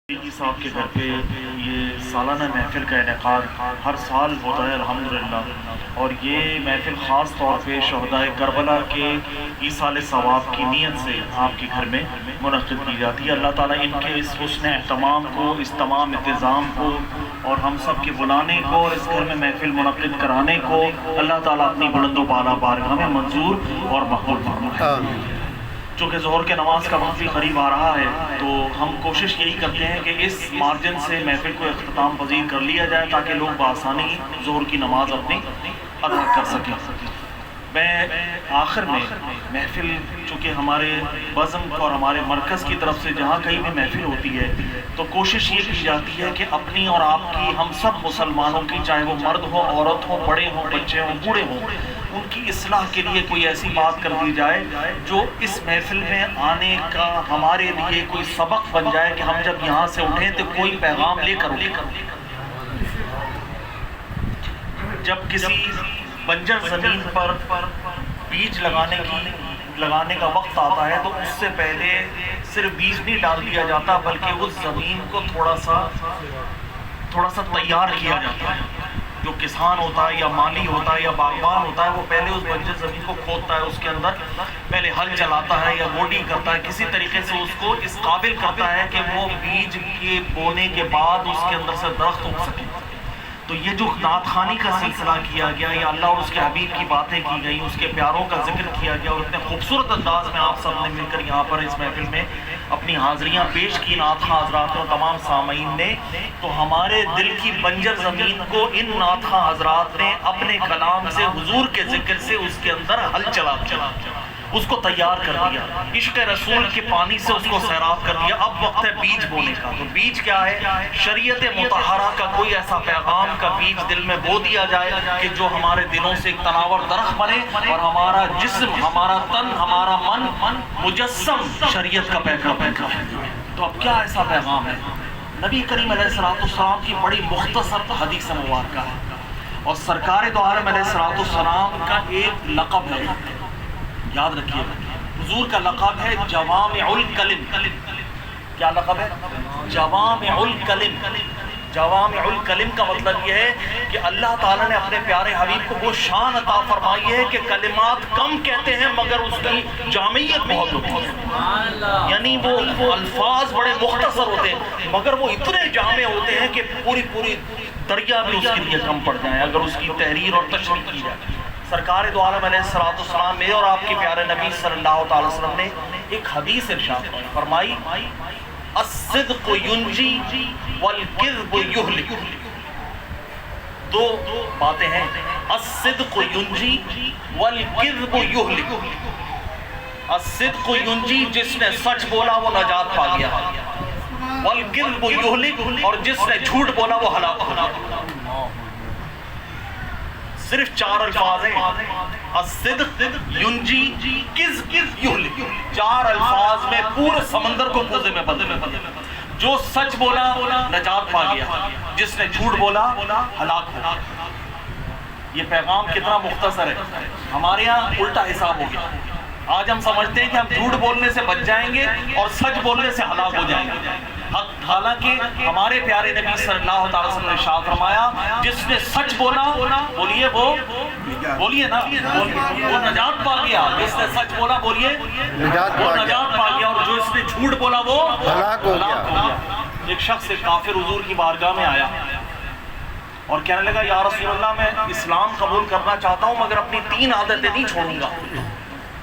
جی صاحب کے گھر پہ یہ سالانہ محفل کا انعقاد ہر سال ہوتا ہے الحمدللہ، اور یہ محفل خاص طور پہ شہدائے کربلا کے ایصال ثواب کی نیت سے آپ کے گھر میں منعقد کی جاتی ہے۔ اللہ تعالیٰ ان کے اس حسن اہتمام کو، اس تمام انتظام کو اور ہم سب کے بلانے کو اور اس گھر میں محفل منعقد کرانے کو اللہ تعالیٰ اپنی بلند و بالا بارگاہ میں منظور اور مقبول فرمائے۔ چونکہ ظہر کے نماز کا وقت بھی قریب آ رہا ہے تو ہم کوشش یہی کرتے ہیں کہ اس مارجن سے محفل کو اختتام پذیر کر لیا جائے تاکہ لوگ بآسانی ظہر کی نماز اپنی ادا کر سکیں۔ میں آخر میں محفل چونکہ ہمارے بزم اور ہمارے مرکز کی طرف سے جہاں کہیں بھی محفل ہوتی ہے تو کوشش یہ کی جاتی ہے کہ اپنی اور آپ کی، ہم سب مسلمانوں کی، چاہے وہ مرد ہو، عورت ہو، بڑے ہوں، بچے ہوں، بوڑھے ہوں، ان کی اصلاح کے لیے کوئی ایسی بات کر دی جائے جو اس محفل میں آنے کا ہمارے لیے کوئی سبق بن جائے کہ ہم جب یہاں سے اٹھیں تو کوئی پیغام لے کر اٹھیں۔ جب کسی بنجر زمین پر بیج لگانے کا وقت آتا ہے تو اس سے پہلے صرف بیج نہیں ڈال دیا جاتا بلکہ اس زمین کو تھوڑا سا تیار کیا جاتا ہے۔ جو کسان ہوتا ہے یا مالی ہوتا ہے یا باغبان ہوتا ہے وہ پہلے اس بنجر زمین کو کھودتا ہے، اس کے اندر پہلے ہل چلاتا ہے یا گوڈی کرتا ہے، کسی طریقے سے اس کو اس قابل کرتا ہے کہ وہ بیج کے بونے کے بعد اس کے اندر سے درخت اگ سکے۔ تو یہ جو نعت خوانی کا سلسلہ کیا گیا یا اللہ اور اس کے حبیب کی باتیں کی گئی، اس کے پیاروں کا ذکر کیا گیا اور اتنے خوبصورت انداز میں آپ سب نے مل کر یہاں پر اس محفل میں اپنی حاضریاں پیش کی نعت خواں حضرات اور تمام سامعین نے، تو ہمارے دل کی بنجر زمین کو ان نعت خواں حضرات نے اپنے کلام سے، حضور کے ذکر سے اس کے اندر ہل چلا اس کو تیار کر دیا، عشق رسول کے پانی سے اس کو سیراب کر دیا۔ اب وقت ہے بیج بونے کا۔ تو بیج کیا ہے؟ شریعت مطہرہ کا کوئی ایسا پیغام کا بیج دل میں بو دیا جائے کہ جو ہمارے دلوں سے ایک تناور درخت بنے اور ہمارا جسم، ہمارا تن، ہمارا من مجسم شریعت کا پیغام ہے۔ تو اب کیا ایسا پیغام ہے؟ نبی کریم علیہ السلام کی بڑی مختصر حدیث مبارکہ ہے اور سرکار دو عالم علیہ السلام کا ایک لقب ہے، یاد رکھیے حضور کا لقب ہے جوامع الکلم۔ کیا لقب ہے؟ جوامع الکلم۔ جوامع الکلم کا مطلب یہ ہے کہ اللہ تعالیٰ نے اپنے پیارے حبیب کو وہ شان عطا فرمائی ہے کہ کلمات کم کہتے ہیں مگر اس کی جامعیت بہت ہوتی ہے، یعنی وہ الفاظ بڑے مختصر ہوتے ہیں مگر وہ اتنے جامع ہوتے ہیں کہ پوری دریا بھی اس کے لیے کم پڑ جائیں اگر اس کی تحریر اور تشریح کی جائے۔ سرکار دو عالم علیہ السلام میں اور آپ کے پیارے نبی صلی اللہ تعالی وسلم نے ایک حدیث ارشاد فرمائی، الصدق ینجی والکذب یہلک۔ دو باتیں ہیں، الصدق ینجی والکذب یہلک۔ الصدق ینجی، جس نے سچ بولا وہ نجات پا گیا، والکذب یہلک، اور جس نے جھوٹ بولا وہ ہلاک ہو گیا۔ صرف 4 الفاظ ہیں، الصدق ینجی کذب یہلک۔ 4 الفاظ میں پورے سمندر کو کوزے میں بدل۔ جو سچ بولا نجات پا گیا، جس نے جھوٹ بولا ہلاک ہو گیا۔ یہ پیغام کتنا مختصر ہے، ہمارے ہاں الٹا حساب ہو گیا۔ آج ہم سمجھتے ہیں کہ ہم جھوٹ بولنے سے بچ جائیں گے اور سچ بولنے سے ہلاک ہو جائیں گے، حالانکہ ہمارے پیارے نبی صلی اللہ تعالی وسلم نے ارشاد فرمایا جس نے سچ بولا، بولیے بولیے نا، وہ نجات پا گیا۔ جس نے سچ بولا بولیے وہ نجات پا گیا، اور جو اس نے جھوٹ بولا وہ ہلاک ہو گیا۔ ایک شخص کافر حضور کی بارگاہ میں آیا اور کہنے لگا یا رسول اللہ میں اسلام قبول کرنا چاہتا ہوں مگر اپنی 3 عادتیں نہیں چھوڑوں گا،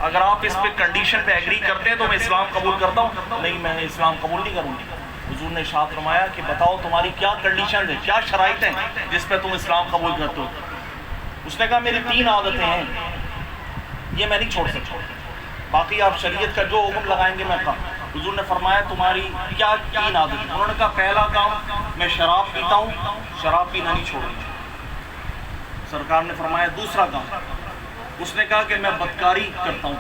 اگر آپ اس پہ کنڈیشن پہ ایگری کرتے ہیں تو میں اسلام قبول کرتا ہوں۔ نہیں، میں اسلام قبول نہیں کروں گی۔ حضور نے ارشاد فرمایا کہ بتاؤ تمہاری کیا کنڈیشن ہے، کیا شرائط ہیں جس پہ تم اسلام قبول کرتے ہو؟ اس نے کہا میری 3 عادتیں ہیں، یہ میں نہیں چھوڑ سکتا، باقی آپ شریعت کا جو حکم لگائیں گے میں کہا۔ حضور نے فرمایا تمہاری کیا 3 عادتیں؟ انہوں نے کہا پہلا کام میں شراب پیتا ہوں، شراب پینا نہیں چھوڑوں گا۔ سرکار نے فرمایا دوسرا کام؟ اس نے کہا کہ میں بدکاری کرتا ہوں،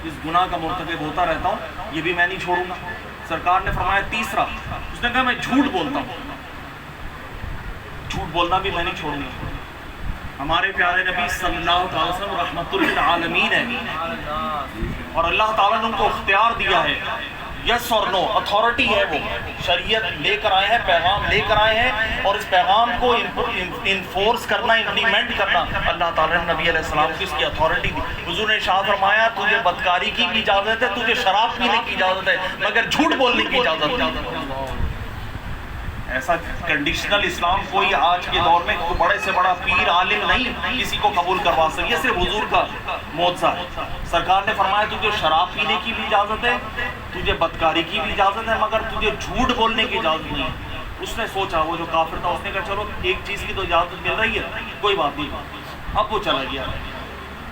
اس گناہ کا مرتکب ہوتا رہتا ہوں، یہ بھی میں نہیں چھوڑوں گا۔ سرکار نے فرمایا تیسرا؟ اس نے کہا میں جھوٹ بولتا ہوں، جھوٹ بولنا بھی میں نہیں چھوڑوں گا۔ ہمارے پیارے نبی صلی اللہ علیہ وسلم رحمت للعالمین ہے اور اللہ تعالیٰ نے ان کو اختیار دیا ہے یس اور نو، اتھارٹی ہے وہ، شریعت لے کر آئے ہیں، پیغام لے کر آئے ہیں، اور اس پیغام کو انفورس کرنا، امپلیمنٹ کرنا اللہ تعالیٰ نے نبی علیہ السلام کو اس کی اتھارٹی دی۔ حضور نے ارشاد فرمایا تجھے بدکاری کی بھی اجازت ہے، تجھے شراب پینے کی اجازت ہے، مگر جھوٹ بولنے کی اجازت نہیں۔ ایسا کنڈیشنل اسلام کوئی آج کے دور میں بڑے سے بڑا پیر عالم نہیں کسی کو قبول کروا سکے، یہ صرف حضور کا معجزہ ہے۔ سرکار نے فرمایا تجھے شراب پینے کی بھی اجازت ہے، تجھے بدکاری کی بھی اجازت ہے، مگر تجھے جھوٹ بولنے کی اجازت نہیں ہے۔ اس نے سوچا، وہ جو کافر تھا، اس نے کہا چلو ایک چیز کی تو اجازت مل رہی ہے، کوئی بات نہیں۔ اب وہ چلا گیا،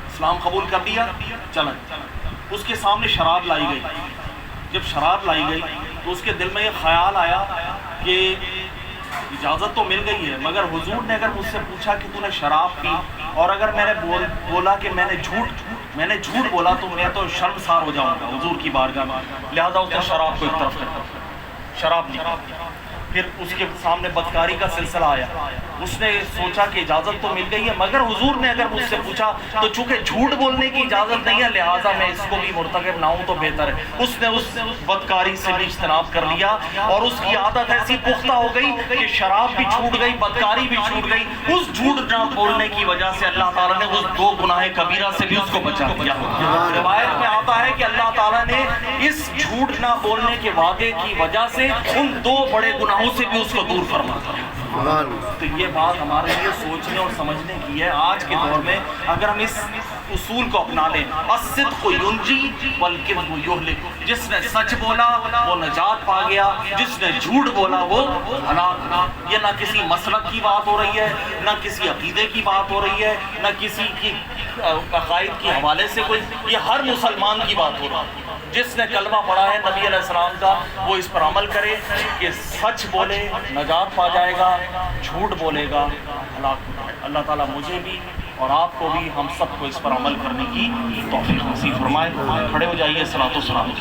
اسلام قبول کر لیا، چلا۔ اس کے سامنے شراب لائی گئی۔ جب شراب لائی گئی تو اس کے دل میں یہ خیال آیا کہ اجازت تو مل گئی ہے، مگر حضور نے اگر مجھ سے پوچھا کہ تو نے شراب پی، اور اگر میں نے بولا کہ میں نے جھوٹ بولا، تو میں تو شرمسار ہو جاؤں گا حضور کی بارگاہ میں، لہذا اس نے شراب کو ایک طرف کر دیا، شراب نہیں۔ پھر اس کے سامنے بدکاری کا سلسلہ آیا، اس نے سوچا کہ اجازت تو مل گئی ہے، مگر حضور نے اگر مجھ سے پوچھا تو چونکہ جھوٹ بولنے کی اجازت نہیں ہے، لہٰذا میں اس کو بھی مرتکب نہ ہوں تو بہتر ہے۔ اس نے اس بدکاری سے بھی اجتناب کر لیا، اور اس کی عادت ایسی پختہ ہو گئی کہ شراب بھی چھوٹ گئی، بدکاری بھی چھوٹ گئی۔ اس جھوٹ نہ بولنے کی وجہ سے اللہ تعالیٰ نے اس دو گناہ کبیرہ سے بھی اس کو بچا دیا۔ روایت میں آتا ہے کہ اللہ تعالیٰ نے اس جھوٹ نہ بولنے کے وعدے کی وجہ سے ان دو بڑے گناہوں سے بھی اس کو دور فرما دیا۔ تو یہ بات ہمارے لیے سوچنے اور سمجھنے کی ہے۔ آج کے دور میں اگر ہم اس اصول کو اپنا لیں، الصدق ینجی والکذب یہلک، جس نے سچ بولا وہ نجات پا گیا، جس نے جھوٹ بولا وہ ہلاک۔ یہ نہ کسی مسلک کی بات ہو رہی ہے، نہ کسی عقیدے کی بات ہو رہی ہے، نہ کسی کی عقائد کے حوالے سے کوئی، یہ ہر مسلمان کی بات ہو رہی ہے۔ جس نے کلمہ پڑھا ہے نبی علیہ السلام کا، وہ اس پر عمل کرے کہ سچ بولے نجات پا جائے گا، جھوٹ بولے گا ہلاک ہو جائے گا۔ اللہ تعالیٰ مجھے بھی اور آپ کو بھی، ہم سب کو اس پر عمل کرنے کی توفیق نصیب فرمائے۔ کھڑے ہو جائیے، صلاۃ و سلام۔